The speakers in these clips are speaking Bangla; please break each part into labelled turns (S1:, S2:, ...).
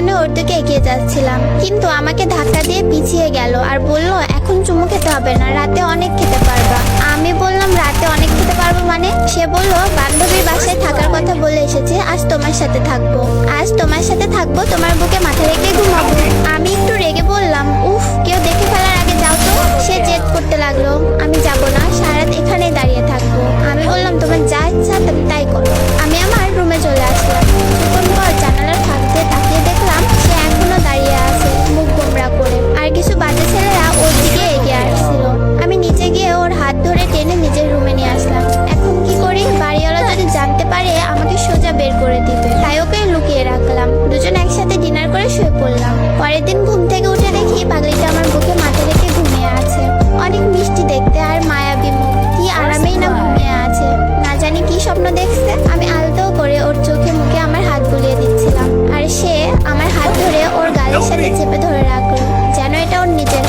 S1: জন্য ওর দিকে এগিয়ে যাচ্ছিলাম, কিন্তু আমাকে ধাক্কা দিয়ে পিছিয়ে গেল আর বলল, এখন চুমু খেতে হবে না, রাতে অনেক খেতে পারবা। আমি বললাম, রাতে অনেক খেতে পারবো মানে? সে বলল, বান্ধবীর বাসায় থাকার কথা বলে এসেছি, আজ তোমার সাথে থাকবো। আজ তোমার সাথে থাকবো, তোমার বুকে মাথা রেখে ঘুমাবো। আমি একটু রেগে বললাম, উফ, কেউ দেখে ফেলার আগে যাও তো। সে জেদ করতে লাগলো, আমি যাবো না, সারা রাত এখানেই দাঁড়িয়ে থাকবো। আমি বললাম, তোমার যা ইচ্ছা তুমি তাই করো। আমি আমার রুমে চলে আসলাম। কিছুক্ষণ পর জানালার ফাঁক দিয়ে তাকিয়ে দেখলাম সে এখনো দাঁড়িয়ে আছে, মুখ গোমড়া করে। আর কিছু বাজে ছেলেরা ওর দিকে এগিয়ে আসছিল। আমি নিচে গিয়ে ওর হাত ধরে টেনে নিজের রুমে নিয়ে আসলাম। এখন কি করি? বাড়িওয়ালা যদি জানতে পারে আমাকে সোজা বের করে দিবে, তাই ওকে লুকিয়ে রাখলাম। দুজন একসাথে ডিনার করে শুয়ে পড়লাম। পরের দিন ঘুম থেকে উঠে দেখি পাগলিটা আমার বুকে মাথা রেখে ঘুমিয়ে আছে। অনেক মিষ্টি দেখতে আর মায়াবী মুখ, কি আরামেই না ঘুমিয়ে আছে। না জানি কি স্বপ্ন দেখছে। আমি আলতো করে ওর চোখে মুখে আমার হাত বুলিয়ে দিচ্ছিলাম, আর সে আমার হাত ধরে ওর গালের সাথে চেপে ধরে রাখলো, যেন এটা ওর নিজের।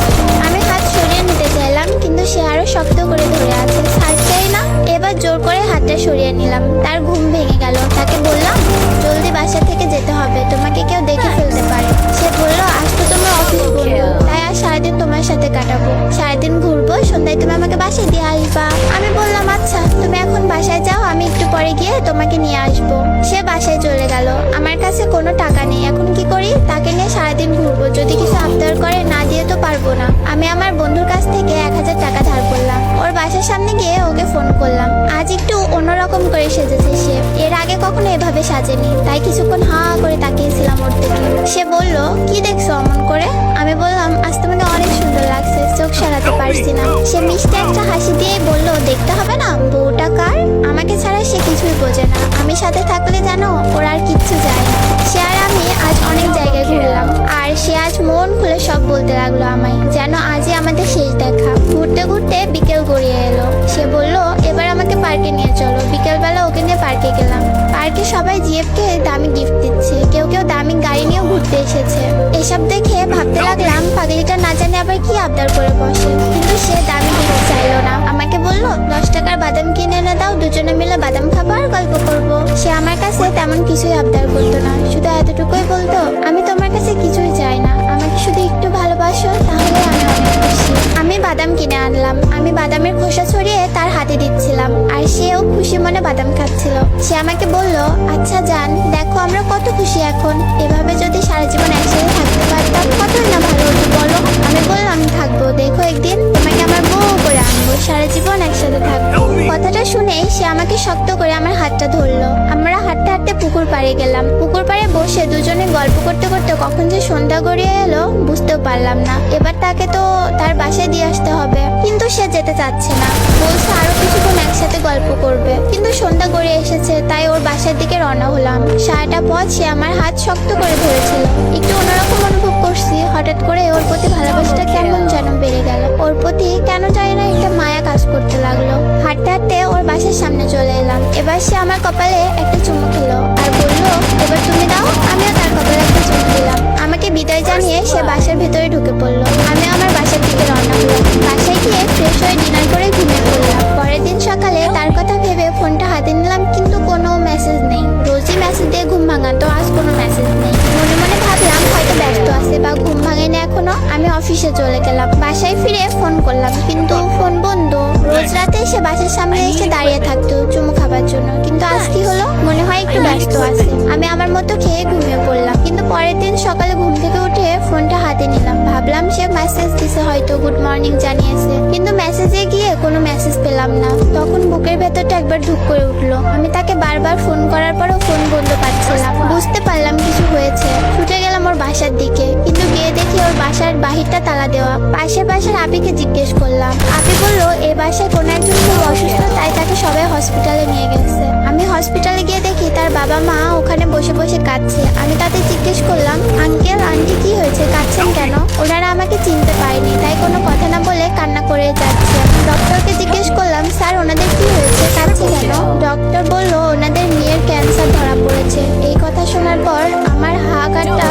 S1: আমি হাত সরিয়ে নিতে চাইলাম, কিন্তু সে আরো শক্ত করে ধরে আছে, ছাড়ছেই না। এবার জোর করে হাতটা সরিয়ে নিলাম। তার ঘুম ভেঙে গেল। তাকে বললাম, জলদি বাসা থেকে যেতে হবে, তোমাকে কেউ দেখে ফেলতে পারে। সে বলল, আজ তো তোমার অফিস বন্ধ, তাই আজ সারাদিন তোমার সাথে কাটাবো। সারাদিন ঘুরবো, সন্ধ্যায় তুমি আমাকে বাসায় দিয়ে আসবা। আমি বললাম, আচ্ছা, তুমি এখন বাসায় যাও, আমি একটু পরে গিয়ে তোমাকে নিয়ে আসবো। সে বাসায় চলে গেল। আমার কাছে কোনো টাকা নেই, এখন কি করি? তাকে নিয়ে সারাদিন ঘুরবো, যদি কিছু আবদার করে না দিয়ে তো পারবো না। আমি আমার বন্ধুর কাছ থেকে 1000 টাকা ধার করলাম। ওর বাসার সামনে গিয়ে ওকে ফোন করলাম। আজ একটু অন্যরকম করে সেজেছে সে, এর আগে কখনো এভাবে সাজেনি, তাই কিছুক্ষণ হা করে তাকিয়েছিলাম ওর দিকে। সে বলল, কি দেখছো অমন করে? আমি বললাম, আজ তোমাকে অনেক সুন্দর লাগছে, চোখ সরাতে পারছি না। সে মিষ্টি একটা হাসি দিয়ে বলল, দেখতে হবে না, বউটা কার? আমাকে ছাড়া সে কিছুই বোঝে না। আমি সাথে থাকলে জানো ওর আর কিচ্ছু যায় না। সে আর আমি আজ অনেক জায়গায় ঘুরলাম, আর সে আজ মন খুলে সব বলতে লাগলো আমায়, যেন আজই আমাদের শেষ দেখা। ঘুরতে ঘুরতে বিকেল গড়িয়ে এলো। সে বলল, এবার আমাকে পার্কে নিয়ে চলো। বিকেলবেলা ওকে নিয়ে পার্কে গেলাম। পার্কে সবাই জিএফকে দামি গিফট দিচ্ছে, কেউ কেউ দামি গাড়ি নিয়েও ঘুরতে এসেছে। এসব দেখে ভাবতে লাগলাম, পাগলিটা না জানে আবার কি আবদার করে বসে। কিন্তু সে দামি গিফট চাইলো না, আমাকে বলল, 10 টাকার বাদাম কিনে এনে দাও, দুজনে মিলে বাদাম খাবো আর গল্প করবো। সে আমার কাছে তেমন কিছুই আবদার করতো না, শুধু এতটুকুই বলতো, আমি তোমার কাছে কিছুই চাই না, আমাকে শুধু একটু ভালোবাসো, তাহলে আমি অনেক খুশি। আমি বাদাম কিনে আনলাম। আমি বাদামের খোসা ছড়িয়ে তার হাতে দিচ্ছিলাম, আর সেও খুশি মনে বাদাম খাচ্ছিল। সে আমাকে বলল, আচ্ছা জান, দেখো আমরা কত খুশি এখন। এভাবে যদি সারা জীবন একসাথে থাকতে পারতাম, কতই না ভালো হতো বলো। আমি বললাম, থাকবো, দেখো একদিন তোমাকে আমার বউ করে আনবো, সারা জীবন একসাথে থাকবো। কথাটা শুনে সে আমাকে শক্ত করে আমার হাতটা ধরলো। আমরা হাঁটতে হাঁটতে পুকুর পাড়ে গেলাম। পুকুর পাড়ে বসে দুজনে গল্প করতে করতে কখন যে সন্ধ্যা গড়িয়ে এলো বুঝতেও পারলাম না। এবার তাকে তো তার বাসায় দিয়ে আসতে হবে, কিন্তু সে যেতে চাচ্ছে না, বলছে আরো কিছুক্ষণ একসাথে গল্প করবে। কিন্তু সন্ধ্যা গড়িয়ে এসেছে, তাই ওর বাসার দিকে রওনা হলাম। সারাটা পথ সে আমার হাত শক্ত করে ধরেছিল। একটু অন্যরকম অনুভব করছি, হঠাৎ করে ওর প্রতি ভালোবাসাটা কেমন যেন বেড়ে গেল। ওর প্রতি কেন জানি না একটা মায়া কাজ করতে লাগলো। হাঁটতে হাঁটতে ওর বাসার সামনে চলে এলাম। এবার সে আমার কপালে একটা চুমু খেলো আর বললো, এবার তুমি দাও। আমিও তার কপালে একটা চুমু দিলাম। আমাকে বিদায় জানিয়ে সে বাসার ভেতরে ঢুকে পড়লো। আমি আমার বাসার দিকে রওনা হলাম। বাসায় গিয়ে ফ্রেশ হয়ে ডিনার করে ঘুমিয়ে পড়লাম। পরের দিন সকালে তার কথা ভেবে ফোনটা হাতে নিলাম, কিন্তু কোনো মেসেজ নেই। রোজই মেসেজ দিয়ে ঘুম ভাঙাতো, আজ কোনো মেসেজ নেই। মনে মনে ভাবলাম হয়তো ব্যস্ত আছে বা ঘুম ভাঙেনি এখনো। আমি অফিসে চলে গেলাম। বাসায় ফিরে ফোন করলাম, কিন্তু ফোন বন্ধ। রোজ রাতে সে বাসার সামনে এসে দাঁড়িয়ে থাকতো চুমু খাবার জন্য, কিন্তু আজ কি হলো? মনে হয় একটু ব্যস্ত আছে। আমি আমার মতো খেয়ে ঘুমিয়ে পড়লাম। কিন্তু পরের দিন সকালে ঘুম থেকে উঠে ফোনটা হাতে নিলাম। ভাবলাম সে মেসেজ দিছে, হয়তো গুড মর্নিং জানিয়েছে, কিন্তু মেসেজে গিয়ে কোনো মেসেজ পেলাম না। তখন বুকের ভেতরটা একবার ধুক করে উঠলো। আমি তাকে বারবার ফোন করার পরও ফোন বন্ধ পাচ্ছিলাম। বুঝতে পারলাম কিছু হয়েছে। ছুটে গেলাম ওর বাসার দিকে, কিন্তু গিয়ে দেখি ওর বাসার বাহিরটা তালা দেওয়া। পাশের বাসার আপিকে জিজ্ঞেস করলাম। আপি বলল, এই বাসায় কোনো একজন খুব অসুস্থ, তাই তাকে সবাই হসপিটালে নিয়ে গেছে। আমি হসপিটালে গিয়ে দেখি তার বাবা মা ওখানে বসে বসে কাঁদছে। আমি তাদের জিজ্ঞেস করলাম, আঙ্কেল আন্টি কি হয়েছে, কাঁদছেন কেন? ওনারা আমাকে চিনতে পারেনি, তাই কোনো কথা না বলে কান্না করে যাচ্ছে। ডক্টরকে জিজ্ঞেস করলাম, স্যার ওনাদের কি হয়েছে, কাঁদছে কেন? ডক্টর বলল, ওনাদের মেয়ের ক্যান্সার ধরা পড়েছে। এই কথা শোনার পর আমার হাহাকারটা